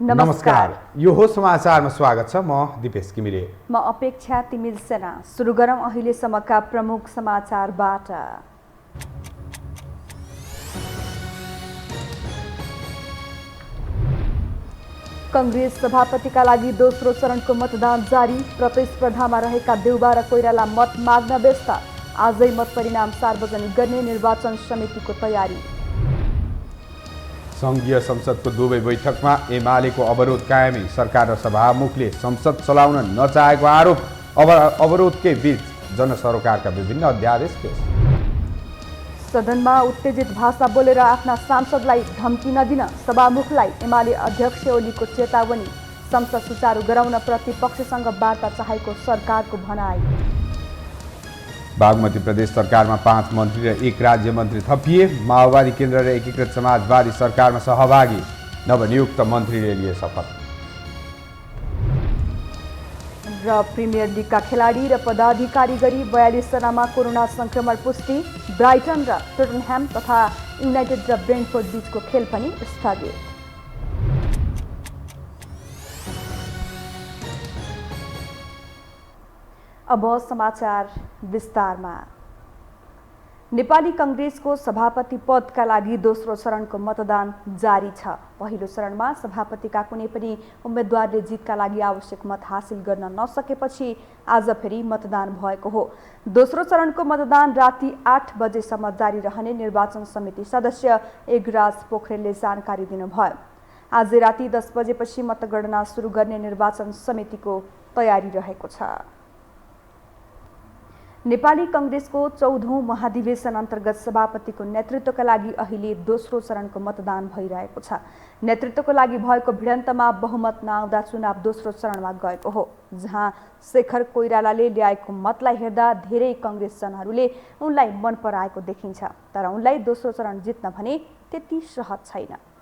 नमस्कार। यो हो समाचारमा स्वागत छ। म दिपेश किमिरे। म अपेक्षा तिमिल सेना। सुरु गरौँ अहिलेसम्मका प्रमुख समाचारबाट। कांग्रेस सभापतिका लागि दोस्रो चरणको मतदान जारी। प्रतिस्पर्धामा रहेका देउबा र कोइराला मत माग्न व्यस्त। आजै मत परिणाम सार्वजनिक गर्ने निर्वाचन समितिको तयारी। संघीय संसदको दुवै बैठकमा एमालेको अवरोध कायमै। सरकार र सभामुखले संसद चलाउन नचाहेको आरोप। अवरोधकै बीच जनसरोकारका विभिन्न अध्यादेश पेश। सदनमा उत्तेजित भाषा बोलेर आफ्ना सांसदलाई धम्की नदिन सभामुखलाई एमाले अध्यक्ष ओलीको चेतावनी। संसद सुचारू गराउन प्रतिपक्षसँग वार्ता चाहेको सरकारको भनाई। बागमती प्रदेश सरकारमा 5 मन्त्री र 1 राज्य मन्त्री थपिए। माओवादी केन्द्र र एकीकृत समाजवादी सरकारमा सहभागी। नवनियुक्त मन्त्रीले लिए शपथ। र प्रिमियर लिगका खेलाडी र पदाधिकारी गरी 42 जनामा कोरोना संक्रमण पुष्टि। ब्राइटन र टोटनह्याम तथा युनाइटेड र ब्रेन्टफोर्ड बीचको खेल पनि स्थगित। अब समाचार विस्तारमा। नेपाली कांग्रेसको सभापति पदका लागि दोस्रो चरणको मतदान जारी छ। पहिलो चरणमा सभापतिका कुनै पनि उम्मेदवारले जितका लागि आवश्यक मत हासिल गर्न नसकेपछि आज फेरि मतदान भएको हो। दोस्रो चरणको मतदान राति 8 बजेसम्म जारी रहने निर्वाचन समिति सदस्य एगराज पोखरेलले जानकारी दिनुभयो। आज राति 10 बजेपछि मतगणना सुरु गर्ने निर्वाचन समितिको तयारी रहेको छ। नेपाली कांग्रेसको 14औं महाधिवेशन अन्तर्गत सभापतिको नेतृत्वका लागि अहिले दोस्रो चरणको मतदान भइरहेको छ। नेतृत्वको लागि भएको भिडन्तमा बहुमत नआउँदा चुनाव दोस्रो चरणमा गएको हो, जहाँ शेखर कोइरालाले ल्याएको मतलाई हेर्दा धेरै कांग्रेसजनहरूले उनलाई मन पराएको देखिन्छ। तर उनलाई दोस्रो चरण जित्न भने त्यति सहज छैन।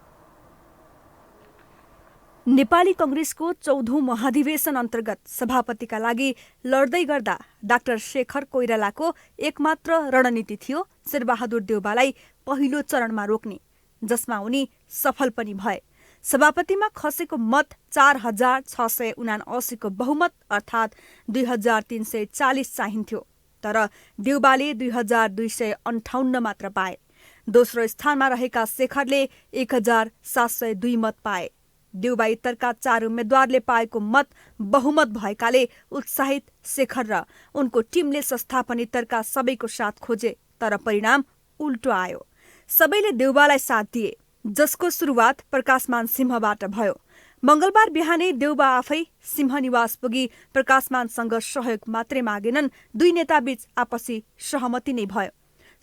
नेपाली कांग्रेसको 14औं महाधिवेशन अन्तर्गत सभापतिका लागि लड्दै गर्दा डाक्टर शेखर कोइरालाको एकमात्र रणनीति थियो शेरबहादुर देउबालाई पहिलो चरणमा रोक्ने, जसमा उनी सफल पनि भए। सभापतिमा खसेको मत 4679 को बहुमत अर्थात् 2340 चाहिन्थ्यो, तर देउबाले 2258 मात्र पाए। दोस्रो स्थानमा रहेका शेखरले 1702 मत पाए। देउबा इत्तरका 4 उम्मेद्वारले पाएको मत बहुमत भएकाले उत्साहित शेखर र उनको टिमले संस्थापन इत्तरका सबैको साथ खोजे, तर परिणाम उल्टो आयो। सबैले देउबालाई साथ दिए, जसको सुरुवात प्रकाशमान सिंहबाट भयो। मंगलबार बिहानै देउबा आफै सिंहनिवास पुगी प्रकाशमानसँग सहयोग मात्रै मागेनन्। दुई नेताबीच आपसी सहमति नै भयो।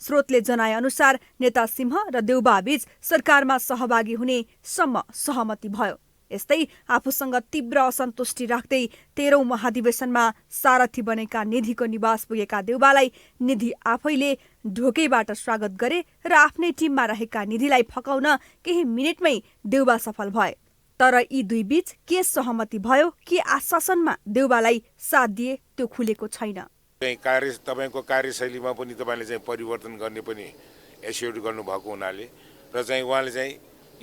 स्रोतले जनाए अनुसार नेता सिंह र देउबा बीच सरकारमा सहभागी हुने सम्म सहमति भयो। यस्तै आफूसँग तीव्र असन्तुष्टि राख्दै 13औं महाधिवेशनमा सारथी बनेका निधिको निवास पुगेका देउबालाई निधि आफैले ढोकैबाट स्वागत गरे र आफ्नै टिममा रहेका निधिलाई फकाउन केही मिनेटमै देउबा सफल भए। तर यी दुई बीच के सहमति भयो कि आश्वासनमा देउबालाई साथ दिए त्यो खुलेको छैन। तपाईको कार्यशैलीमा पनि तपाईले चाहिँ परिवर्तन गर्ने पनि एस्योर गर्नुभएको हुनाले र चाहिँ उहाँले चाहिँ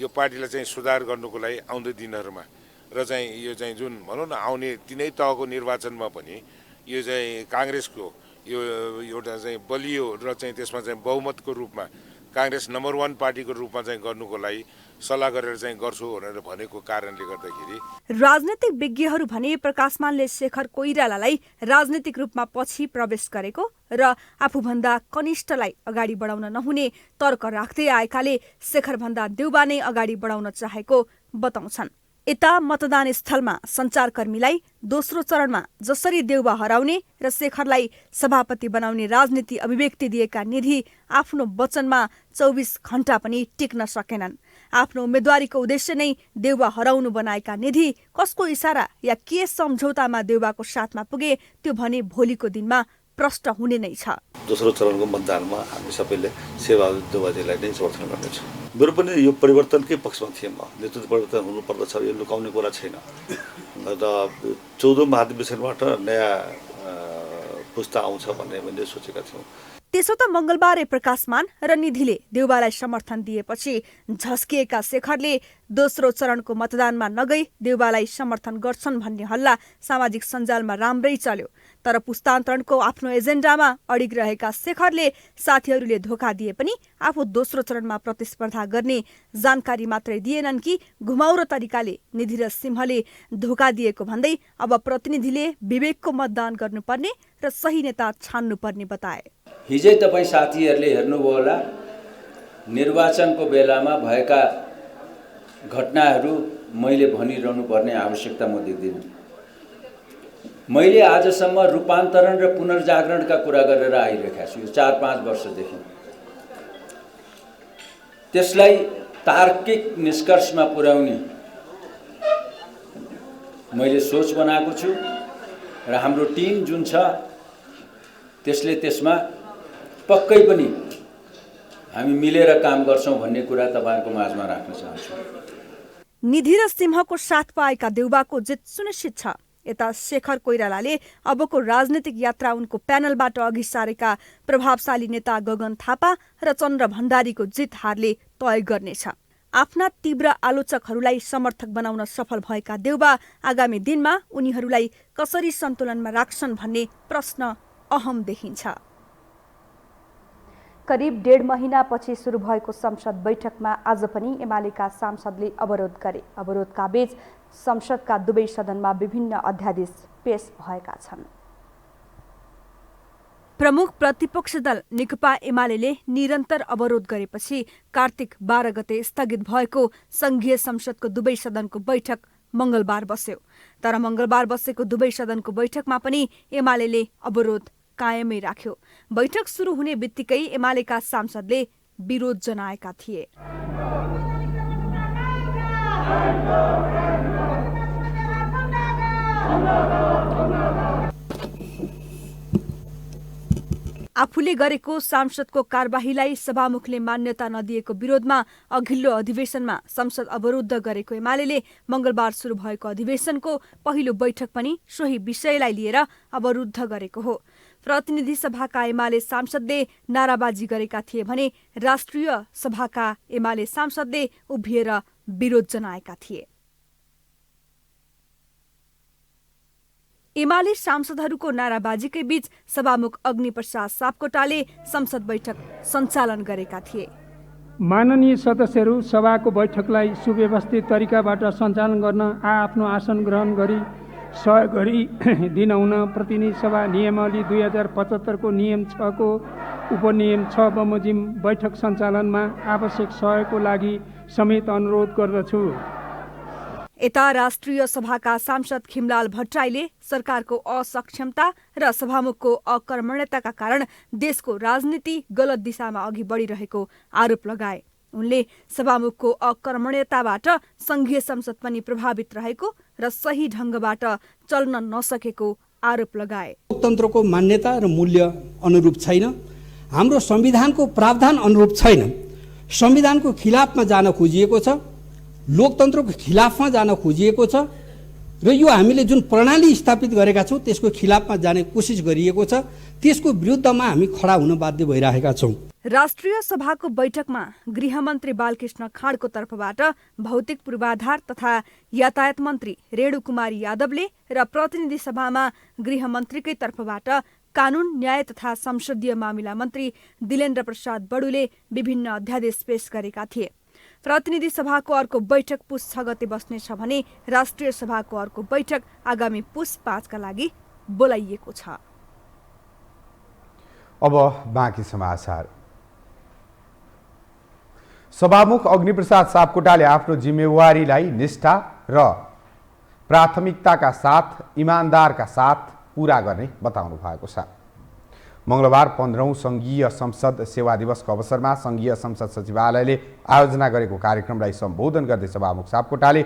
यो पार्टीलाई चाहिँ सुधार गर्नुको लागि आउँदो दिनहरूमा र चाहिँ यो चाहिँ जुन भनौँ न आउने तिनै तहको निर्वाचनमा पनि यो चाहिँ कांग्रेसको यो एउटा चाहिँ बलियो र चाहिँ त्यसमा चाहिँ बहुमतको रूपमा कांग्रेस नम्बर 1 पार्टीको रूपमा चाहिँ गर्नुको लागि सल्लाह गरेर चाहिँ गर्छु भनेर भनेको कारणले गर्दाखेरि राजनीतिक विज्ञहरू भने प्रकाशमानले शेखर कोइरालालाई राजनीतिक रूपमा पछि प्रवेश गरेको र आफूभन्दा कनिष्ठलाई अगाडि बढाउन नहुने तर्क राख्दै आएकाले शेखरभन्दा देउबा नै अगाडि बढाउन चाहेको बताउँछन्। यता मतदान स्थलमा सञ्चारकर्मीलाई दोस्रो चरणमा जसरी देउबा हराउने र शेखरलाई सभापति बनाउने राजनीति अभिव्यक्ति दिएका निधि आफ्नो वचनमा 24 घण्टा पनि टिक्न सकेनन्। आफ्नो उम्मेदवारीको उद्देश्य नै देउबा हराउनु बनाएका निधि कसको इशारा या के सम्झौतामा देउबाको साथमा पुगे त्यो भने भोलिको दिनमा प्रष्ट हुने नै छ। दोस्रो चरणको मतदानमा हामी सबैले शेरबहादुर देउबाजीलाई नै समर्थन गर्नेछौँ। मेरो पनि यो परिवर्तनकै पक्षमा थिएँ। म नेतृत्व परिवर्तन हुनुपर्दछ, यो लुकाउने कुरा छैन। र 14औं महाधिवेशनबाट नयाँ पुस्ता आउँछ भन्ने हामीले सोचेका थियौँ। त्यसो त मङ्गलबारे प्रकाशमान र निधिले देउबालाई समर्थन दिएपछि झस्किएका शेखरले दोस्रो चरणको मतदानमा नगई देउबालाई समर्थन गर्छन् भन्ने हल्ला सामाजिक सञ्जालमा राम्रै चल्यो। तर पुस्तान्तरणको आफ्नो एजेन्डामा अडिग रहेका शेखरले साथीहरूले धोका दिए पनि आफू दोस्रो चरणमा प्रतिस्पर्धा गर्ने जानकारी मात्रै दिएनन् कि घुमाउरो तरिकाले निधि र सिंहले धोका दिएको भन्दै अब प्रतिनिधिले विवेकको मतदान गर्नुपर्ने र सही नेता छान्नुपर्ने बताए। हिजै तपाईँ साथीहरूले हेर्नुभयो होला, निर्वाचनको बेलामा भएका घटनाहरू मैले भनिरहनु पर्ने आवश्यकता म देख्दिनँ। मैले आजसम्म रूपान्तरण र पुनर्जागरणका कुरा गरेर आइरहेका छु 4-5 वर्षदेखि। त्यसलाई तार्किक निष्कर्षमा पुर्याउने मैले सोच बनाएको छु र हाम्रो टिम जुन छ त्यसले त्यसमा पक्कै पनि हामी मिलेर काम गर्छौं भन्ने कुरा तपाईहरुको माझमा राख्न चाहन्छु। निधि र सिंहको साथ पाएका देउबाको जित सुनिश्चित छ। यता शेखर कोइरालाले अबको राजनीतिक यात्रा उनको प्यानलबाट अघि सारेका प्रभावशाली नेता गगन थापा र चन्द्र भण्डारीको जित हारले तय गर्नेछ। आफ्ना तीव्र आलोचकहरूलाई समर्थक बनाउन सफल भएका देउबा आगामी दिनमा उनीहरूलाई कसरी सन्तुलनमा राख्छन् भन्ने प्रश्न अहम देखिन्छ। करिब 1.5 महिनापछि सुरु भएको संसद बैठकमा आज पनि एमालेका सांसदले अवरोध गरे। अवरोधका बीच संसदका दुवै सदनमा विभिन्न अध्यादेश पेश भएका छन्। प्रमुख प्रतिपक्ष दल नेकपा एमालेले निरन्तर अवरोध गरेपछि कार्तिक 12 गते स्थगित भएको संघीय संसदको दुवै सदनको बैठक मंगलबार बस्यो। तर मंगलबार बसेको दुवै सदनको बैठकमा पनि एमालेले अवरोध कायमै राख्यो। बैठक सुरु हुने बित्तिकै एमालेका सांसदले विरोध जनाएका थिए। आफूले गरेको सांसदको कारबाहीलाई सभामुखले मान्यता नदिएको विरोधमा अघिल्लो अधिवेशनमा संसद अवरुद्ध गरेको एमालेले मंगलबार सुरु भएको अधिवेशनको पहिलो बैठक पनि सोही विषयलाई लिएर अवरुद्ध गरेको हो। प्रतिनिधि सभाका एमाले सांसदले नाराबाजी गरेका थिए भने राष्ट्रिय सभाका एमाले सांसदले उभिएर विरोध जनाएका थिए। एमाले सांसदहरूको नाराबाजीकै बीच सभामुख अग्निप्रसाद सापकोटाले संसद बैठक सञ्चालन गरेका थिए। माननीय सदस्यहरू सभाको बैठकलाई सुव्यवस्थित तरिकाबाट सञ्चालन गर्न आफ्नो आसन ग्रहण गरी सहयोग गरी दिन हुन प्रतिनिधि सभा नियमावली 2075 को नियम 6 को उपनियम 6 बमोजिम बैठक सञ्चालनमा आवश्यक सहयोगको लागि समेत अनुरोध गर्दछु। यता राष्ट्रिय सभाका सांसद खिमलाल भट्टराईले सरकारको असक्षमता र सभामुखको अकर्मण्यताका कारण देशको राजनीति गलत दिशामा अघि बढिरहेको आरोप लगाए। उनले सभामुखको अकर्मण्यताबाट संघीय संसद पनि प्रभावित रहेको र सही ढंगबाट चल्न नसकेको आरोप लगाए। लोकतन्त्रको मान्यता र मूल्य अनुरूप छैन, हाम्रो संविधानको प्रावधान अनुरूप छैन, संविधानको खिलाफमा जान खोजिएको छ, लोकतन्त्रको खिलाफमा जान खोजिएको छ र यो हामीले जुन प्रणाली स्थापित गरेका छौं त्यसको खिलाफमा जाने कोसिस गरिएको छ, त्यसको विरुद्धमा हामी खडा हुन बाध्य भइरहेका छौं। राष्ट्रिय सभाको बैठकमा गृहमन्त्री बालकृष्ण खाँडको तर्फबाट भौतिक पूर्वाधार तथा यातायात मन्त्री रेणु कुमारी यादवले र प्रतिनिधि सभामा गृहमन्त्रीकै तर्फबाट कानून न्याय तथा संसदीय मामिला मन्त्री दिलेन्द्र प्रसाद बडुले विभिन्न अध्यादेश पेश गरेका थिए। प्रतिनिधि सभाको अर्को बैठक पुस 6 गते बस्नेछ भने राष्ट्रिय सभाको अर्को बैठक आगामी पुस 5 का लागि बोलाइएको छ। अब बाँकी समाचार। सभामुख अग्निप्रसाद सापकोटाले आफ्नो जिम्मेवारीलाई निष्ठा र प्राथमिकताका साथ इमानदारका साथ पूरा गर्ने बताउनु भएको छ। मंगलबार 15औं संघीय संसद सेवा दिवसको अवसरमा संघीय संसद सचिवालयले आयोजना गरेको कार्यक्रमलाई सम्बोधन गर्दै सभामुख सापकोटाले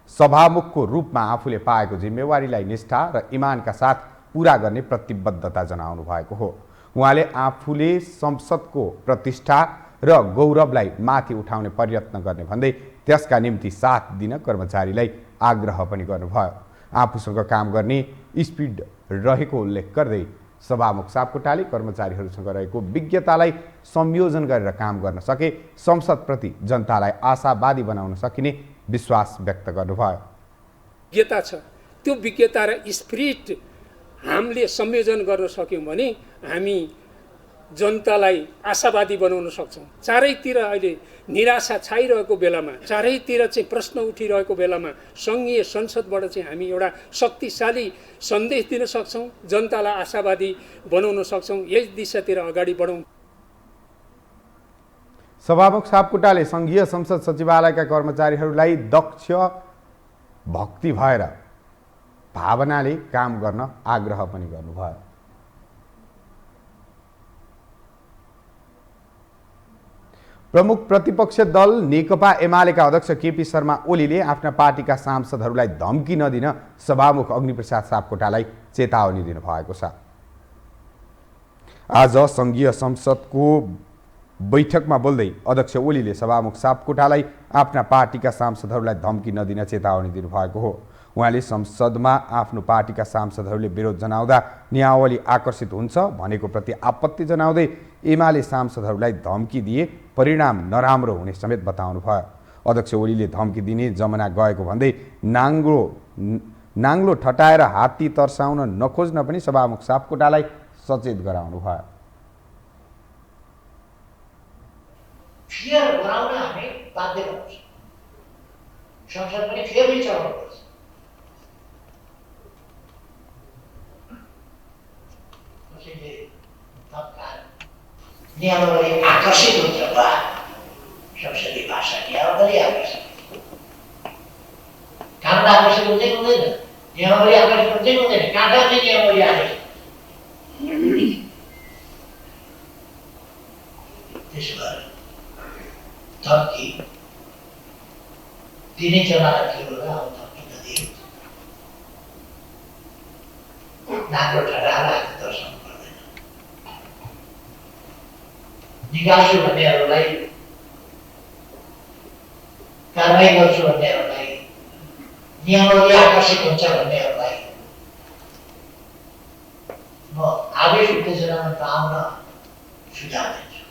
सभामुखको रूपमा आफूले पाएको जिम्मेवारीलाई निष्ठा र इमानका साथ पूरा गर्ने प्रतिबद्धता जनाउनु भएको हो। उहाँले आफूले संसदको प्रतिष्ठा र गौरवलाई माथि उठाउने प्रयत्न गर्ने भन्दै त्यसका निम्ति साथ दिन कर्मचारीलाई आग्रह पनि गर्नुभयो। आफूसँग काम गर्ने स्पिड रहेको उल्लेख गर्दै सभामुख सापकोटाले कर्मचारीहरूसँग रहेको विज्ञतालाई संयोजन गरेर काम गर्न सके संसदप्रति जनतालाई आशावादी बनाउन सकिने विश्वास व्यक्त गर्नुभयो। विज्ञता छ, त्यो विज्ञता र स्पिरिट हामीले संयोजन गर्न सक्यौँ भने हामी जनतालाई आशावादी बनाउन सक्छौँ। चारैतिर अहिले निराशा छाइरहेको बेलामा, चारैतिर चाहिँ प्रश्न उठिरहेको बेलामा सङ्घीय संसदबाट चाहिँ हामी एउटा शक्तिशाली सन्देश दिन सक्छौँ, जनतालाई आशावादी बनाउन सक्छौँ। यस दिशातिर अगाडि बढौँ। सभामुख सापकोटाले सङ्घीय संसद सचिवालयका कर्मचारीहरूलाई दक्ष भक्ति भएर भावनाले काम गर्न आग्रह पनि गर्नुभयो। प्रमुख प्रतिपक्ष दल नेकपा एमालेका अध्यक्ष केपी शर्मा ओलीले आफ्ना पार्टीका सांसदहरूलाई धम्की नदिन सभामुख अग्निप्रसाद सापकोटालाई चेतावनी दिनुभएको छ। आज सङ्घीय संसदको बैठकमा बोल्दै अध्यक्ष ओलीले सभामुख सापकोटालाई आफ्ना पार्टीका सांसदहरूलाई धम्की नदिन चेतावनी दिनुभएको हो। उहाँले संसदमा आफ्नो पार्टीका सांसदहरूले विरोध जनाउँदा नियावली आकर्षित हुन्छ भनेको प्रति आपत्ति जनाउँदै एमाले सांसदहरूलाई धम्की दिए परिणाम नराम्रो हुने समेत बताउनु भयो। अध्यक्ष ओलीले धम्की दिने जमाना गएको भन्दै नाङ्लो ठटाएर हात्ती तर्साउन नखोज्न पनि सभामुख सापकोटालाई सचेत गराउनु भयो। फेयर गराउन हामी बाध्य हुन्छौँ। संसद पनि फेरि चलाउनुपर्छ। कसैले नियमावली आकर्षित हुन्छ वा संसदीय भाषा नियमावली आकर्षित कानुन आकर्षित हुँदै हुँदैन, नियमावली आकर्षित हुँदै हुँदैन, कहाँ चाहिँ नियमावली आकर्षित। त्यसो भएर धम्की दिने जमाना थियो र अब धम्की नदिए नाङ्गो ठटाएर हात दर्शाउनु पर्दैन। निकाल्छु भन्नेहरूलाई, कारवाही गर्छु भन्नेहरूलाई, नियमावली आकर्षित हुन्छ भन्नेहरूलाई म आवेश उत्तेजनामा नआउन सुझाव दिन्छु।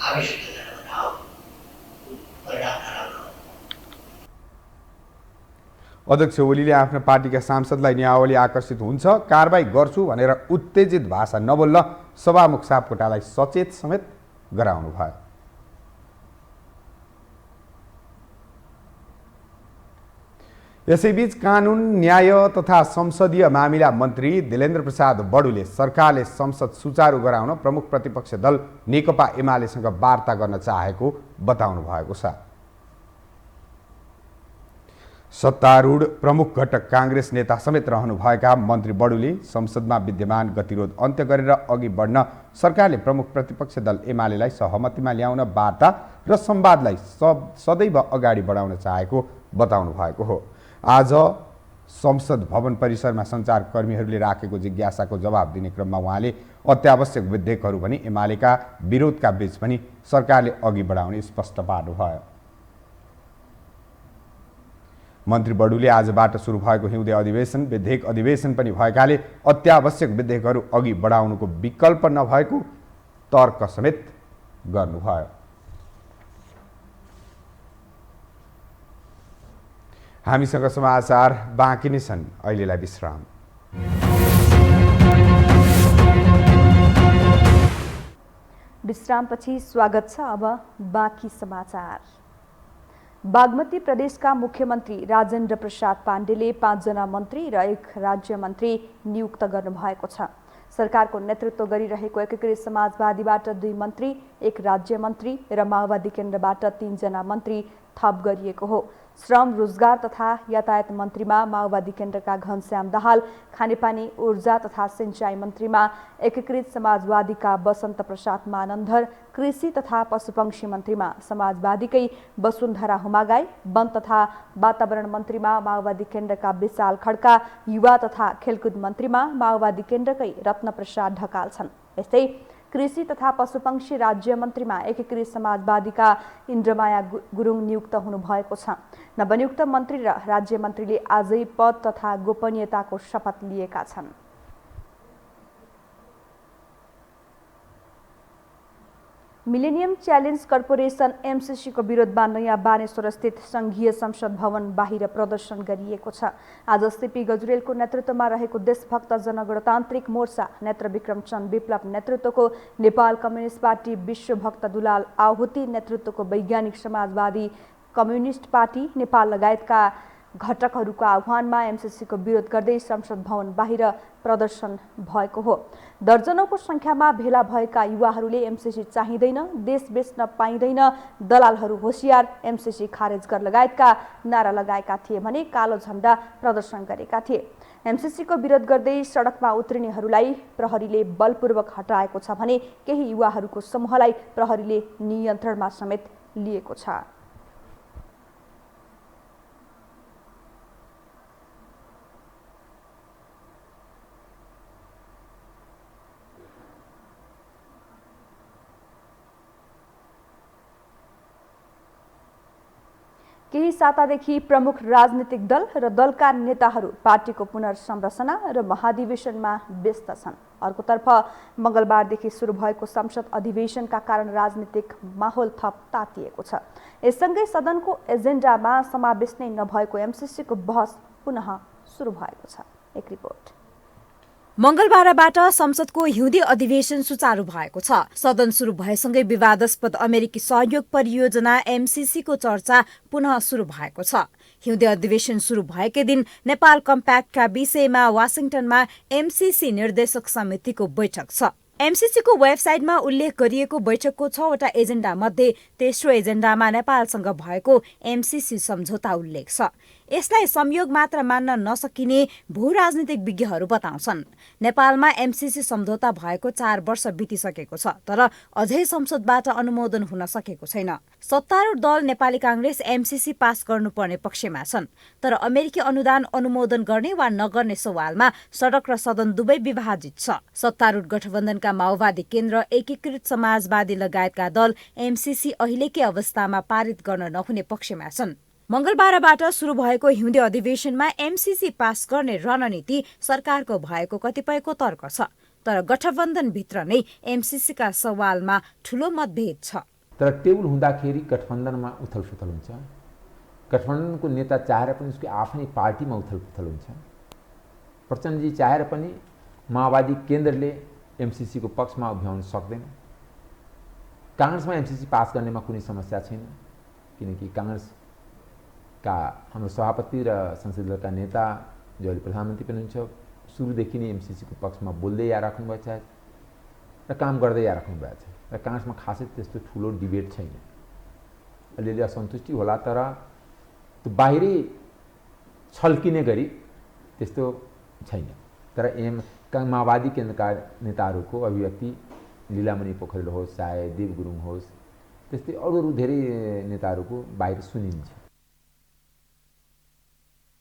आवेश उत्तेजनामा नआऊ, परिणाम नराम्रो। अध्यक्ष ओलीले आफ्ना पार्टीका सांसदलाई नियावली आकर्षित हुन्छ कारबाही गर्छु भनेर उत्तेजित भाषा नबोल्न सभामुख सापकोटालाई सचेत समेत गराउनु भयो। यसैबीच कानुन न्याय तथा संसदीय मामिला मन्त्री दिलेन्द्र प्रसाद बडुले सरकारले संसद सुचारू गराउन प्रमुख प्रतिपक्ष दल नेकपा एमालेसँग वार्ता गर्न चाहेको बताउनु भएको छ। सत्तारूढ प्रमुख घटक काङ्ग्रेस नेता समेत रहनुभएका मन्त्री बडुले संसदमा विद्यमान गतिरोध अन्त्य गरेर अघि बढ्न सरकारले प्रमुख प्रतिपक्ष दल एमालेलाई सहमतिमा ल्याउन वार्ता र संवादलाई सदैव अगाडि बढाउन चाहेको बताउनु भएको हो। आज संसद भवन परिसरमा सञ्चारकर्मीहरूले राखेको जिज्ञासाको जवाब दिने क्रममा उहाँले अत्यावश्यक विधेयकहरू पनि एमालेका विरोधका बीच पनि सरकारले अघि बढाउने स्पष्ट पार्नुभयो। मन्त्री बडुले आजबाट सुरु भएको हिउँदे अधिवेशन विधेयक अधिवेशन पनि भएकाले अत्यावश्यक विधेयकहरू अघि बढाउनुको विकल्प नभएको तर्क समेत गर्नुभयो। हामीसँग समाचार बाँकी नै छन्, अहिलेलाई विश्राम। विश्रामपछि स्वागत छ। अब बाँकी समाचार। बागमती प्रदेशका मुख्यमन्त्री राजेन्द्र प्रसाद पाण्डेले 5 जना मन्त्री र 1 राज्य मन्त्री नियुक्त गर्नुभएको छ। सरकारको नेतृत्व गरिरहेको एकीकृत समाजवादीबाट 2 मन्त्री, 1 राज्य मन्त्री र माओवादी केन्द्रबाट 3 जना मन्त्री थप गरिएको हो। श्रम, रोजगार तथा यातायात मन्त्रीमा माओवादी केन्द्रका घनश्याम दाहाल, खानेपानी, ऊर्जा तथा सिंचाई मन्त्रीमा एकीकृत समाजवादीका वसन्त प्रसाद मानन्धर, कृषि तथा पशुपक्षी मन्त्रीमा समाजवादीकै वसुन्धरा हुमागाई, वन तथा वातावरण मन्त्रीमा माओवादी केन्द्रका विशाल खड्का, युवा तथा खेलकुद मन्त्रीमा माओवादी केन्द्रकै रत्नप्रसाद ढकाल छन्। यस्तै कृषि तथा पशुपक्षी राज्य मन्त्रीमा एकीकृत समाजवादीका इन्द्रमाया गुरुङ नियुक्त हुनुभएको छ। नवनियुक्त मन्त्री र राज्य मन्त्रीले आजै पद तथा गोपनीयताको शपथ लिएका छन्। मिलेनियम च्यालेन्ज कर्पोरेसन एमसिसीको विरोधमा नयाँ बानेश्वरस्थित सङ्घीय संसद भवन बाहिर प्रदर्शन गरिएको छ। आज सीपी गजुरेलको नेतृत्वमा रहेको देशभक्त जनगणतान्त्रिक मोर्चा, नेत्र विक्रम चन्द विप्लव नेतृत्वको नेपाल कम्युनिस्ट पार्टी, विश्वभक्त दुलाल आहुति नेतृत्वको वैज्ञानिक समाजवादी कम्युनिस्ट पार्टी नेपाल लगायतका घटकहरूको आह्वानमा एमसिसीको विरोध गर्दै संसद भवन बाहिर प्रदर्शन भएको हो। दर्जनौंको संख्यामा भेला भएका युवाहरूले एमसिसी चाहिँदैन, देश बेच्न पाइँदैन, दलालहरू होशियार, एमसिसी खारेज गर लगायतका नारा लगाएका थिए भने कालो झण्डा प्रदर्शन गरेका थिए। एमसिसीको विरोध गर्दै सडकमा उत्रिनेहरूलाई प्रहरीले बलपूर्वक हटाएको छ भने केही युवाहरूको समूहलाई प्रहरीले नियन्त्रणमा समेत लिएको छ। केही सातादेखि प्रमुख राजनीतिक दल र दलका नेताहरू पार्टीको पुनर्संरचना र महाधिवेशनमा व्यस्त छन्। अर्कोतर्फ मंगलबारदेखि सुरु भएको संसद अधिवेशनका कारण राजनीतिक माहौल थप तातिएको छ। यससँगै सदनको एजेन्डामा समावेश नै नभएको एमसिसीको बहस पुनः सुरु भएको छ। एक रिपोर्ट। मंगलबारबाट संसदको हिउँदे अधिवेशन सुचारू भएको छ। सदन सुरु भएसँगै विवादास्पद अमेरिकी सहयोग परियोजना एमसिसीको चर्चा पुनः सुरु भएको छ। हिउँदे अधिवेशन सुरु भएकै दिन नेपाल कम्प्याक्टका विषयमा वाशिंटनमा एमसिसी निर्देशक समितिको बैठक छ। एमसिसीको वेबसाइटमा उल्लेख गरिएको बैठकको 6वटा एजेन्डा मध्ये तेस्रो एजेन्डामा नेपालसँग भएको एमसिसी सम्झौता उल्लेख छ। यसलाई संयोग मात्र मान्न नसकिने भू राजनीतिक विज्ञहरू बताउँछन्। नेपालमा एमसिसी सम्झौता भएको 4 वर्ष बितिसकेको छ, तर अझै संसदबाट अनुमोदन हुन सकेको छैन। सत्तारूढ दल नेपाली कांग्रेस एमसिसी पास गर्नुपर्ने पक्षमा छन्, तर अमेरिकी अनुदान अनुमोदन गर्ने वा नगर्ने सवालमा सडक र सदन दुवै विभाजित छ। सत्तारूढ गठबन्धनका माओवादी केन्द्र, एकीकृत समाजवादी लगायतका दल एमसिसी अहिलेकै अवस्थामा पारित गर्न नहुने पक्षमा छन्। मंगलबारबाट सुरु भएको हिउँदे अधिवेशनमा एमसिसी पास गर्ने रणनीति सरकारको भएको कतिपयको तर्क छ, तर गठबन्धनभित्र नै एमसिसीका सवालमा ठूलो मतभेद छ। तर टेबल हुँदाखेरि गठबन्धनमा उथलपुथल हुन्छ। गठबन्धनको नेता चाहेर पनि उसको आफ्नै पार्टीमा उथलपुथल हुन्छ। प्रचण्डजी चाहेर पनि माओवादी केन्द्रले एमसिसीको पक्षमा उभ्याउन सक्दैन। कांग्रेसमा एमसिसी पास गर्नेमा कुनै समस्या छैन, किनकि कांग्रेसका हाम्रो सभापति र संसदीय दलका नेता जो अहिले प्रधानमन्त्री पनि हुनुहुन्छ, सुरुदेखि नै एमसिसीको पक्षमा बोल्दै आइराख्नु भएको छ र काम गर्दै आइराख्नु भएको छ र कांग्रेसमा खासै त्यस्तो ठुलो डिबेट छैन। अलिअलि असन्तुष्टि होला, तर त्यो बाहिरै छल्किने गरी त्यस्तो छैन। तर माओवादी केन्द्रका नेताहरूको अभिव्यक्ति, लीलामणि पोखरेल होस् चाहे देव गुरुङ होस्, त्यस्तै अरू धेरै नेताहरूको बाहिर सुनिन्छ।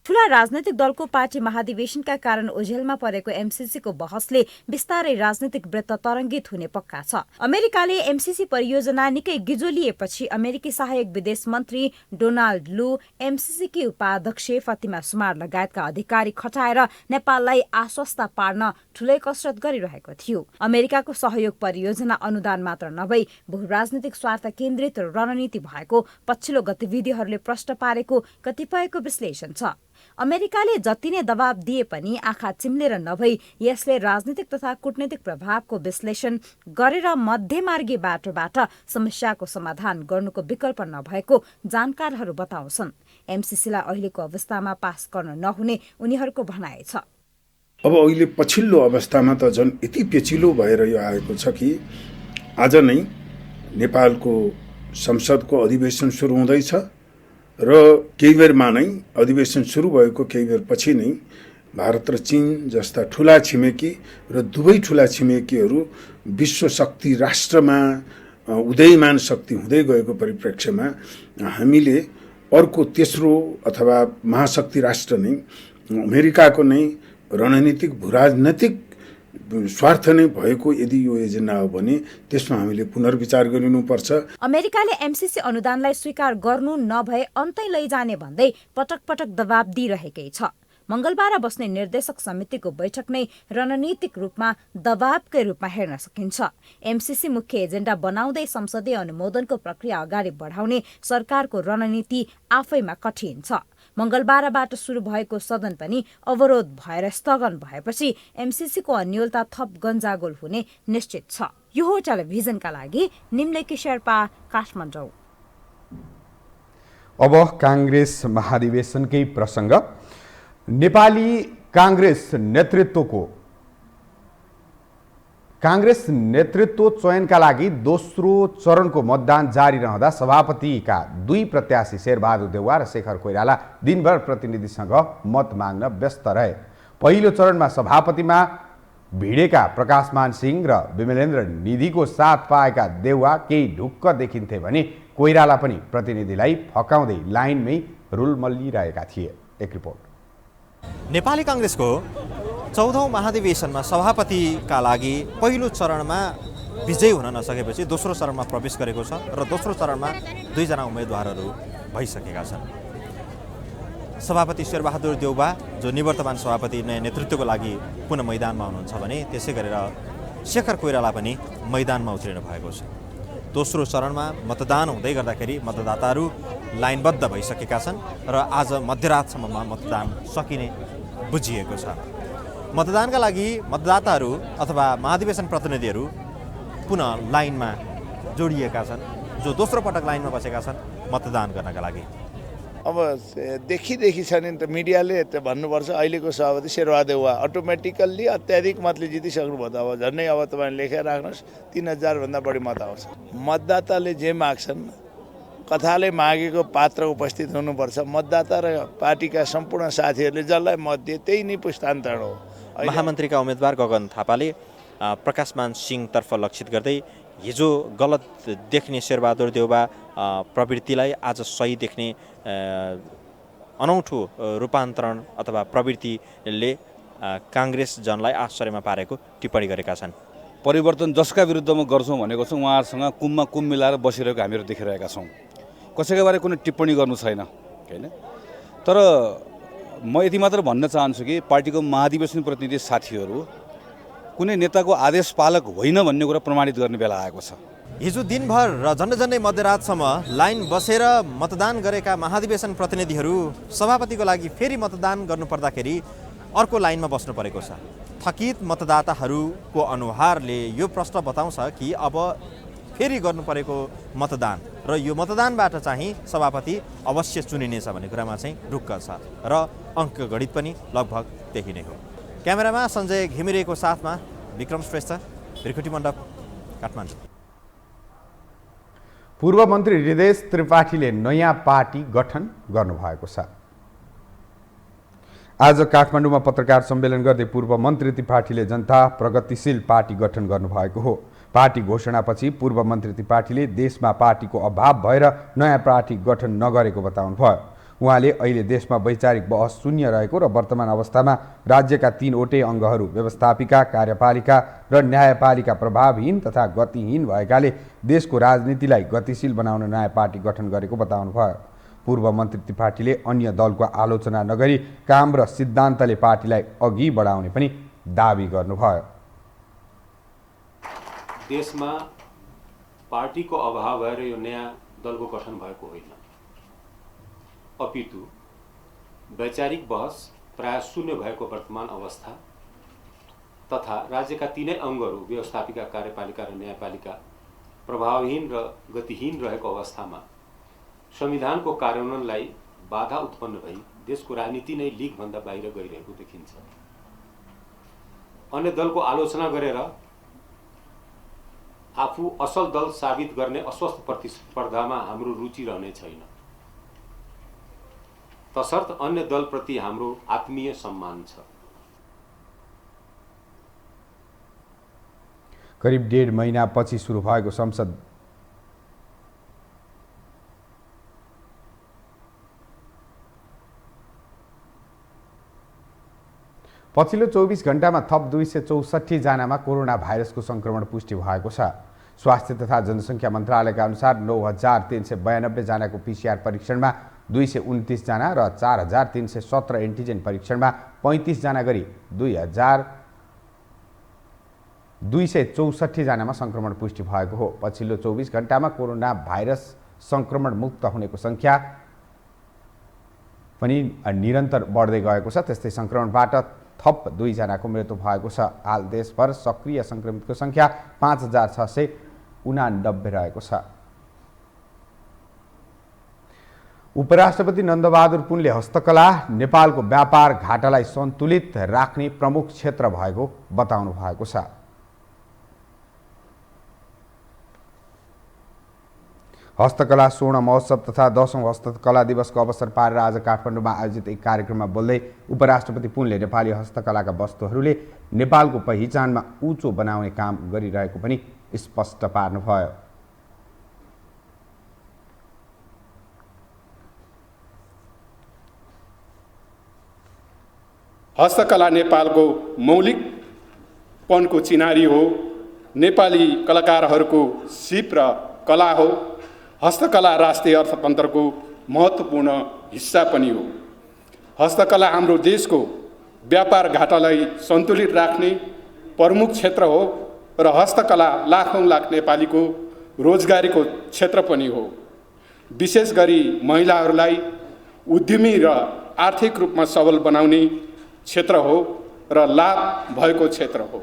ठूला राजनैतिक दलको पार्टी महाधिवेशनका कारण ओझेलमा परेको एमसिसीको बहसले बिस्तारै राजनीतिक वृत्त तरङ्गित हुने पक्का छ। अमेरिकाले एमसिसी परियोजना निकै गिजोलिएपछि अमेरिकी सहायक विदेश मन्त्री डोनाल्ड लू एमसिसीकी उपाध्यक्ष फातिमा सुमार लगायतका अधिकारी खटाएर नेपाललाई आश्वस्त पार्न ठूलै कसरत गरिरहेको थियो। अमेरिकाको सहयोग परियोजना अनुदान मात्र नभई बहुराजनीतिक स्वार्थ केन्द्रित रणनीति भएको पछिल्लो गतिविधिहरूले प्रश्न पारेको कतिपयको विश्लेषण छ। अमेरिकाले जति नै दबाब दिए पनि आँखा चिम्लेर नभई यसले राजनीतिक तथा कूटनीतिक प्रभावको विश्लेषण गरेर मध्यमार्गी बाटोबाट समस्याको समाधान गर्नुको विकल्प नभएको जानकारहरू बताउँछन्। एमसिसीलाई अहिलेको अवस्थामा पास गर्न नहुने उनीहरूको भनाइ छ। अब अहिले पछिल्लो अवस्थामा त झन् यति पेचिलो भएर यो आएको छ कि आज नै नेपालको संसदको अधिवेशन सुरु हुँदैछ र केही बेरमा नै अधिवेशन सुरु भएको केही बेर पछि नै भारत र चीन जस्ता ठूला छिमेकी र दुवै ठूला छिमेकीहरू विश्व शक्ति राष्ट्रमा उदयमान शक्ति हुँदै गएको परिप्रेक्ष्यमा हामीले अर्को तेस्रो अथवा महाशक्ति राष्ट्र नै अमेरिकाको नै रणनीतिक भूराजनैतिक स्वार्थ नै भएको यदि यो एजेन्डा हो भने त्यसमा हामीले पुनर्विचार गरिनुपर्छ। अमेरिकाले एमसिसी अनुदानलाई स्वीकार गर्नु नभए अन्तै लैजाने भन्दै पटक पटक दबाब दिइरहेकै छ। मंगलबार बस्ने निर्देशक समितिको बैठक नै रणनीतिक रूपमा दबावकै रूपमा हेर्न सकिन्छ। एमसीसी मुख्य एजेन्डा बनाउँदै संसदीय अनुमोदनको प्रक्रिया अगाडि बढाउने सरकारको रणनीति आफैमा कठिन छ। मंगलबारबाट शुरू भएको सदन पनि अवरोध भएर स्थगन भएपछि एमसीसीको अन्योलता थप गन्जागोल हुने निश्चित छ। यो हो टेलिभिजनका लागि निम्लेकी शेर्पा, काठमाडौँ। अब कांग्रेस महाधिवेशनकै प्रसंग। नेपाली कांग्रेस नेतृत्व चयनका लागि दोस्रो चरणको मतदान जारी रहँदा सभापतिका 2 प्रत्याशी शेरबहादुर देउवा र शेखर कोइराला दिनभर प्रतिनिधिसँग मत माग्न व्यस्त रहे। पहिलो चरणमा सभापतिमा भिडेका प्रकाशमान सिंह र विमलेन्द्र निधिको साथ पाएका देउवा केही ढुक्क देखिन्थे भने कोइराला पनि प्रतिनिधिलाई फकाउँदै लाइनमै रुल मल्लिरहेका थिए। एक रिपोर्ट। नेपाली कांग्रेसको 14औं महाधिवेशनमा सभापतिका लागि पहिलो चरणमा विजयी हुन नसकेपछि दोस्रो चरणमा प्रवेश गरेको छ र दोस्रो चरणमा 2 जना उम्मेदवारहरू भइसकेका छन्। सभापति शेरबहादुर देउवा जो निवर्तमान सभापति नयाँ नेतृत्वको लागि पुनः मैदानमा हुनुहुन्छ भने त्यसै गरेर शेखर कोइराला पनि मैदानमा उत्रिनु भएको छ। दोस्रो चरणमा मतदान हुँदै गर्दाखेरि मतदाताहरू लाइनबद्ध भइसकेका छन् र आज मध्यरातसम्ममा मतदान सकिने बुझिएको छ। मतदानका लागि मतदाताहरू अथवा महाधिवेशन प्रतिनिधिहरू पुनः लाइनमा जोडिएका छन्, जो दोस्रो पटक लाइनमा बसेका छन् मतदान गर्नका लागि। अब देखि छ नि त मिडियाले भन्नुपर्छ अहिलेको सभापति शेरबहादुर देउवा अटोमेटिकल्ली अत्याधिक मतले जितिसक्नुभयो। त अब झन्नै अब तपाईँले लेखेर राख्नुहोस् 3000 भन्दा बढी मत आउँछ। मतदाताले जे माग्छन्, कथाले मागेको पात्र उपस्थित हुनुपर्छ। मतदाता र पार्टीका सम्पूर्ण साथीहरूले जसलाई मत दिए त्यही नै पुस्तान्तरण हो। महामन्त्रीका उम्मेदवार गगन थापाले प्रकाशमान सिंहतर्फ लक्षित गर्दै हिजो गलत देख्ने शेरबहादुर देउवा प्रवृत्तिलाई आज सही देख्ने अनौठो रूपान्तरण अथवा प्रवृत्तिले कांग्रेस जनलाई आश्चर्यमा पारेको टिप्पणी गरेका छन्। परिवर्तन जसका विरुद्धमा गर्छौँ भनेको छौँ उहाँहरूसँग कुममा कुम मिलाएर बसिरहेको हामीहरू देखिरहेका छौँ। कसैका बारे कुनै टिप्पणी गर्नु छैन हैन। तर म यति मात्र भन्न चाहन्छु कि पार्टीको महाधिवेशन प्रतिनिधि साथीहरू कुनै नेताको आदेश पालक होइन भन्ने कुरा प्रमाणित गर्ने बेला आएको छ। हिजो दिनभर र झन्डै मध्यरातसम्म लाइन बसेर मतदान गरेका महाधिवेशन प्रतिनिधिहरू सभापतिको लागि फेरि मतदान गर्नुपर्दाखेरि अर्को लाइनमा बस्नु परेको छ। थकित मतदाताहरूको अनुहारले यो प्रश्न बताउँछ कि अब फेरि गर्नु परेको मतदान र यो मतदानबाट चाहिँ सभापति अवश्य चुनिनेछ भन्ने कुरामा चाहिँ ढुक्क छ र अङ्कगणित पनि लगभग त्यही नै हो। क्यामेरामा सञ्जय घिमिरेको साथमा विक्रम श्रेष्ठ, बिर्खुटी मण्डप, काठमाडौँ। पूर्व मन्त्री हृदय त्रिपाठीले नयाँ पार्टी गठन गर्नुभएको छ। आज काठमाडौँमा पत्रकार सम्मेलन गर्दै पूर्व मन्त्री त्रिपाठीले जनता प्रगतिशील पार्टी गठन गर्नुभएको हो। पार्टी घोषणापछि पूर्व मन्त्री त्रिपाठीले देशमा पार्टीको अभाव भएर नयाँ पार्टी गठन नगरेको बताउनुभयो। उहाँले अहिले देशमा वैचारिक बहस शून्य रहेको र वर्तमान अवस्थामा राज्यका 3वटै अङ्गहरू व्यवस्थापिका, कार्यपालिका र न्यायपालिका प्रभावहीन तथा गतिहीन भएकाले देशको राजनीतिलाई गतिशील बनाउन नयाँ पार्टी गठन गरेको बताउनुभयो। पूर्व मन्त्री त्रिपाठीले अन्य दलको आलोचना नगरी काम र सिद्धान्तले पार्टीलाई अघि बढाउने पनि दाबी गर्नुभयो। देशमा पार्टीको अभाव भएर यो नयाँ दलको गठन भएको होइन, अपितु वैचारिक बहस प्राय शून्य भएको वर्तमान अवस्था तथा राज्यका 3 अङ्गहरू व्यवस्थापिका, कार्यपालिका र न्यायपालिका प्रभावहीन र गतिहीन रहेको अवस्थामा संविधानको कार्यान्वयनलाई बाधा उत्पन्न भई देशको राजनीति नै लिगभन्दा बाहिर गइरहेको देखिन्छ। अन्य दलको आलोचना गरेर आफू असल दल साबित गर्ने अस्वस्थ प्रतिस्पर्धामा हाम्रो रुचि रहने छैन। तसर्थ अन्य दलप्रति हाम्रो आत्मीय सम्मान छ। करिब 1.5 महिनापछि सुरु भएको संसद पछिल्लो 24 घण्टामा थप 264 जनामा कोरोना भाइरसको संक्रमण पुष्टि भएको छ। स्वास्थ्य तथा जनसङ्ख्या मन्त्रालयका अनुसार 9392 जनाको PCR परीक्षणमा 229 जना र 4317 एन्टिजेन परीक्षणमा 35 जना गरी 2264 जनामा संक्रमण पुष्टि भएको हो। पछिल्लो 24 घण्टामा कोरोना भाइरस संक्रमण मुक्त हुनेको संख्या पनि निरन्तर बढ्दै गएको छ। त्यस्तै संक्रमणबाट थप 2 जनाको मृत्यु भएको छ। हाल देशभर सक्रिय संक्रमितको संख्या 5689 रहेको छ। उपराष्ट्रपति नन्दबहादुर पुनले हस्तकला नेपालको व्यापार घाटालाई सन्तुलित राख्ने प्रमुख क्षेत्र भएको बताउनु भएको छ। हस्तकला स्वर्ण महोत्सव तथा 10औं हस्तकला दिवसको अवसर पारेर आज काठमाडौँमा आयोजित एक कार्यक्रममा बोल्दै उपराष्ट्रपति पुनले नेपाली हस्तकलाका वस्तुहरूले नेपालको पहिचानमा उँचो बनाउने काम गरिरहेको पनि स्पष्ट पार्नुभयो। हस्तकला नेपालको मौलिकपनको चिनारी हो। नेपाली कलाकारहरूको सिप र कला हो। हस्तकला राष्ट्रिय अर्थतन्त्रको महत्त्वपूर्ण हिस्सा पनि हो। हस्तकला हाम्रो देशको व्यापार घाटालाई सन्तुलित राख्ने प्रमुख क्षेत्र हो र हस्तकला लाखौँ लाख नेपालीको रोजगारीको क्षेत्र पनि हो। विशेष गरी महिलाहरूलाई उद्यमी र आर्थिक रूपमा सबल बनाउने क्षेत्र हो र लाभ भएको क्षेत्र हो।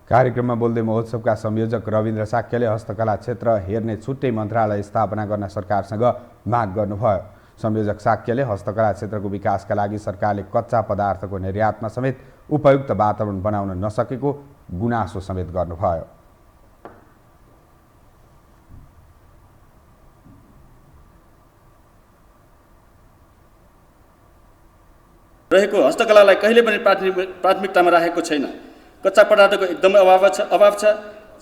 कार्यक्रममा बोल्दै महोत्सवका संयोजक रविन्द्र साक्यले हस्तकला क्षेत्र हेर्ने छुट्टै मन्त्रालय स्थापना गर्न सरकारसँग माग गर्नुभयो। संयोजक साक्यले हस्तकला क्षेत्रको विकासका लागि सरकारले कच्चा पदार्थको निर्यातमा समेत उपयुक्त वातावरण बनाउन नसकेको गुनासो समेत गर्नुभयो। रहेको हस्तकलालाई कहिले पनि प्राथमिकतामा राखेको छैन। कच्चा पदार्थको एकदमै अभाव छ।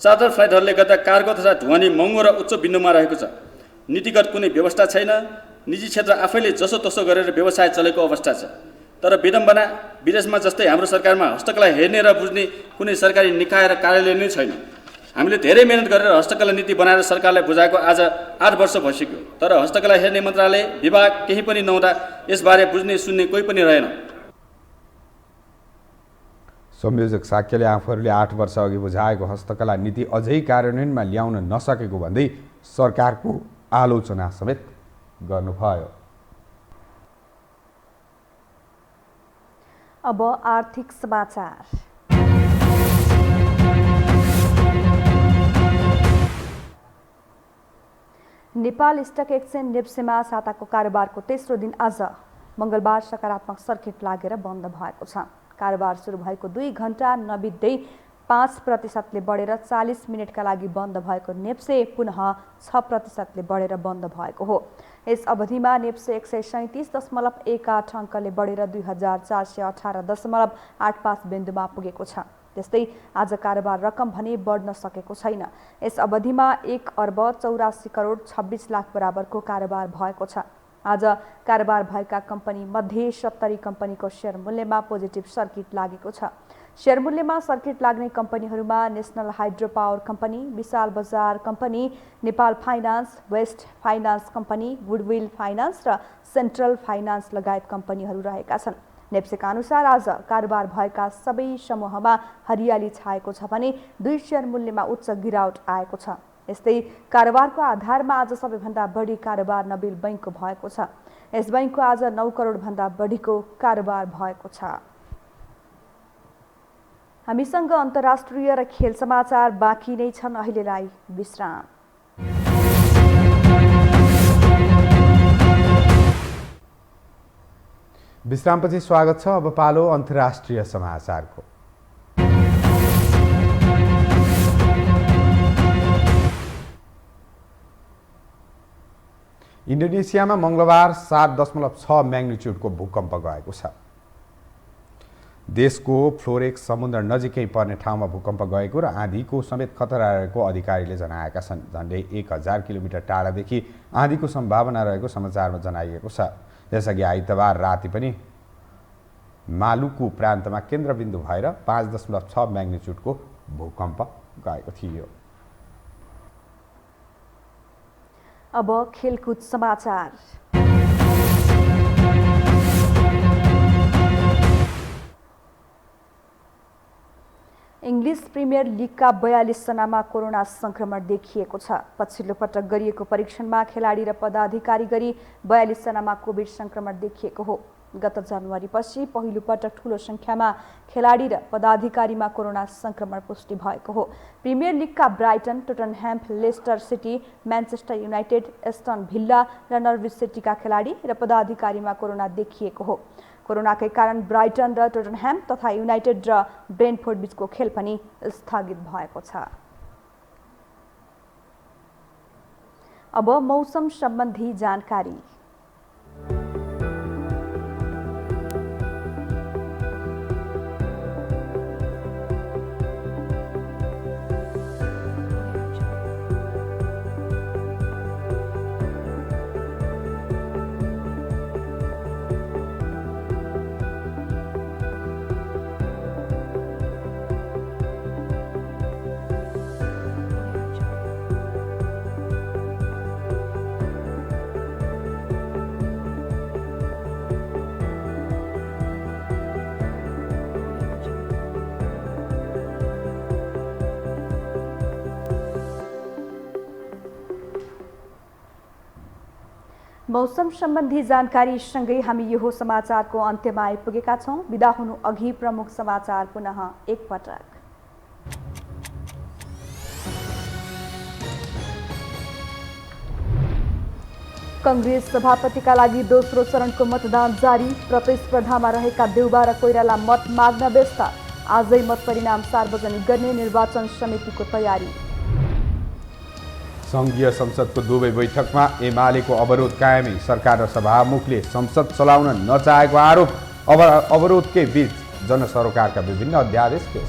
चार्टर फ्लाइटहरूले गर्दा कार्गो तथा ढुवानी महँगो र उच्च बिन्दुमा रहेको छ। नीतिगत कुनै व्यवस्था छैन। निजी क्षेत्र आफैले जसो तसो गरेर व्यवसाय चलेको अवस्था छ। तर विडम्बना विदेशमा जस्तै हाम्रो सरकारमा हस्तकला हेर्ने र बुझ्ने कुनै सरकारी निकाय र कार्यालय नै छैन। हामीले धेरै मेहनत गरेर हस्तकला नीति बनाएर सरकारलाई बुझाएको आज 8 वर्ष भइसक्यो। तर हस्तकला हेर्ने मन्त्रालय विभाग केही पनि नहुँदा यसबारे बुझ्ने सुन्ने कोही पनि रहेन। संयोजक साक्यले आफूहरूले 8 वर्ष अघि बुझाएको हस्तकला नीति अझै कार्यान्वयनमा ल्याउन नसकेको भन्दै सरकारको आलोचना समेत गर्नुभयो। अब आर्थिक समाचार। नेपाल स्टक एक्सचेन्ज नेप्सेमा साताको कारोबारको तेस्रो दिन आज मंगलबार सकारात्मक सर्किट लागेर बन्द भएको छ। कारोबार सुरु भएको 2 घण्टा नबित्दै 5% बढेर 40 मिनटका लागि बन्द भएको नेप्से पुनः 6% बढेर बन्द भएको हो। यस अवधिमा नेप्से 137.18 अङ्कले बढेर 2418.85 बिन्दुमा पुगेको छ। त्यस्तै आज कारोबार रकम भने बढ्न सकेको छैन। यस अवधिमा 1 अर्ब 84 करोड 26 लाख बराबरको कारोबार भएको छ। आज कारोबार भएका कम्पनी मध्ये 70 कम्पनीको शेयर मूल्यमा पोजिटिभ सर्किट लागेको छ। शेयर मूल्यमा सर्किट लाग्ने कम्पनीहरूमा national hydro power company, Bishal Bazar company, Nepal finance, west finance company, goodwill finance र सेन्ट्रल फाइनान्स लगायत कम्पनीहरू रहेका छन्। नेप्सेका अनुसार आज कारोबार भएका सबै समूहमा हरियाली छाएको छ भने 2 शेयर मूल्यमा उच्च गिरावट आएको छ। यस्तै कारोबारको आधारमा आज सबैभन्दा बढी कारोबार नबिल बैंकको भएको छ। यस बैंकको आज 9 करोड भन्दा बढीको कारोबार भएको छ। हामीसँग अन्तर्राष्ट्रिय र खेल समाचार बाँकी नै छन्। अहिलेलाई विश्राम। विश्रामपछि स्वागत छ। अब पालो अन्तर्राष्ट्रिय समाचारको। इन्डोनेसियामा मंगलबार 7.6 म्याग्निट्युडको भूकम्प गएको छ। देशको फ्लोरेक्स समुद्र नजिकै पर्ने ठाउँमा भूकम्प गएको र आँधीको समेत खतरा रहेको अधिकारीले जनाएका छन्। झन्डै 1000 किलोमिटर टाढादेखि आँधीको सम्भावना रहेको समाचारमा जनाइएको छ। त्यसअघि आइतबार राति पनि मालुकु प्रान्तमा केन्द्रबिन्दु भएर 5.6 म्याग्निट्युडको भूकम्प गएको थियो। अब खेलकुद समाचार। इङ्ग्लिस प्रिमियर लिगका 42 जनामा कोरोना संक्रमण देखिएको छ। पछिल्लो पटक गरिएको परीक्षणमा खेलाडी र पदाधिकारी गरी 42 जनामा कोभिड संक्रमण देखिएको हो। गत जनवरीपछि पहिलो पटक ठूलो संख्यामा खेलाडी र पदाधिकारीमा कोरोना संक्रमण पुष्टि भएको हो। प्रिमियर लिगका Brighton, Tottenham, Leicester City, Manchester United, Aston Villa र नर्विच सिटीका खेलाडी र पदाधिकारीमा कोरोना देखिएको हो। कोरोनाकै कारण ब्राइटन र टोटनह्याम तथा युनाइटेड र ब्रेन्टफोर्ड बीचको खेल पनि स्थगित भएको छ। अब मौसम सम्बन्धी जानकारी। मौसम सम्बन्धी जानकारी सँगै हामी यो समाचारको अन्त्यमा आइपुगेका छौं। बिदा हुनु अघि प्रमुख समाचार पुनः एकपटक। कांग्रेस सभापतिका लागि दोस्रो चरणको मतदान जारी। प्रतिस्पर्धामा रहेका देउबा र कोइराला मत माग्न व्यस्त। आजै मत परिणाम सार्वजनिक गर्ने निर्वाचन समितिको तयारी। संघीय संसदको दुवै बैठकमा एमालेको अवरोध कायमै। सरकार र सभामुखले संसद चलाउन नचाहेको आरोप। अवरोधकै बीच जनसरोकारका विभिन्न अध्यादेश पेश।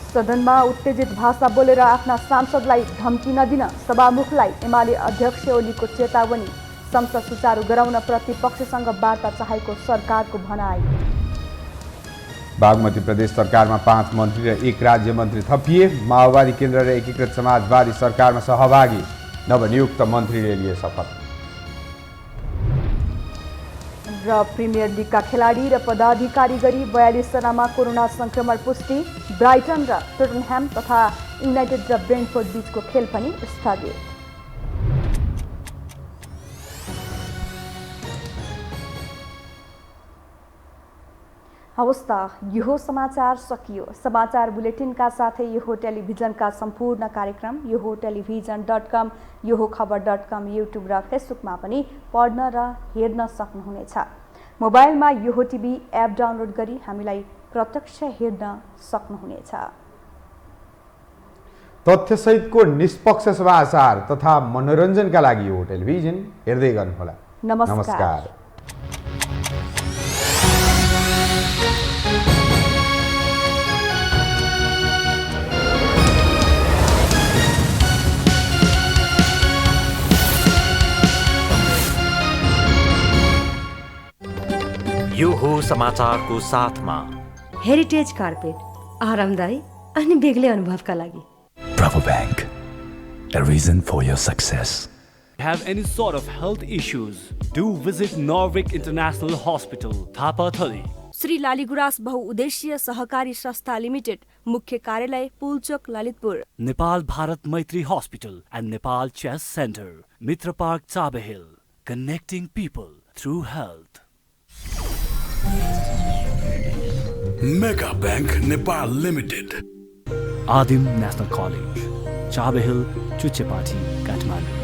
सदनमा उत्तेजित भाषा बोलेर आफ्ना सांसदलाई धम्की नदिन सभामुखलाई एमाले अध्यक्ष ओलीको चेतावनी। संसद सुचारू गराउन प्रतिपक्षसँग वार्ता चाहेको सरकारको भनाई। बागमती प्रदेश सरकारमा 5 मन्त्री र 1 राज्य मन्त्री थपिए। माओवादी केन्द्र र एकीकृत समाजवादी सरकारमा सहभागी। नवनियुक्त मन्त्रीले लिए शपथ। र प्रिमियर लिगका खेलाडी र पदाधिकारी गरी 42 जनामा कोरोना संक्रमण पुष्टि। ब्राइटन र टोटनह्याम तथा युनाइटेड र ब्रेन्टफोर्ड बीचको खेल पनि स्थगित। हवस् त यो समाचार सकियो। समाचार बुलेटिनका साथै यो टेलिभिजनका सम्पूर्ण कार्यक्रम यो टेलिभिजन.com, यो खबर.com, युट्युब र फेसबुकमा पनि पढ्न र हेर्न सक्नुहुनेछ। मोबाइलमा यो टिभी एप डाउनलोड गरी हामीलाई प्रत्यक्ष हेर्न सक्नुहुनेछ। तथ्यसहितको निष्पक्ष समाचार तथा मनोरञ्जनका लागि यो टेलिभिजन हेर्दै गर्नुहोला। नमस्कार। यो हो समाचारको साथमा हेरिटेज कार्पेट आरामदायी अनि बेग्लै अनुभवका लागि। Bravo Bank, a reason for your success. Have any sort of health issues? Do visit Norvik International Hospital, Thapatali. Shri Laligurans बहुउद्देश्य सहकारी संस्था लिमिटेड, मुख्य कार्यालय पुलचोक, ललितपुर। नेपाल भारत मैत्री hospital and Nepal Chess Center, Mitra Park, Chabahil, connecting people through health. Mega Bank Nepal Limited, Adim National College, Chabahil, Chuchepati, Kathmandu.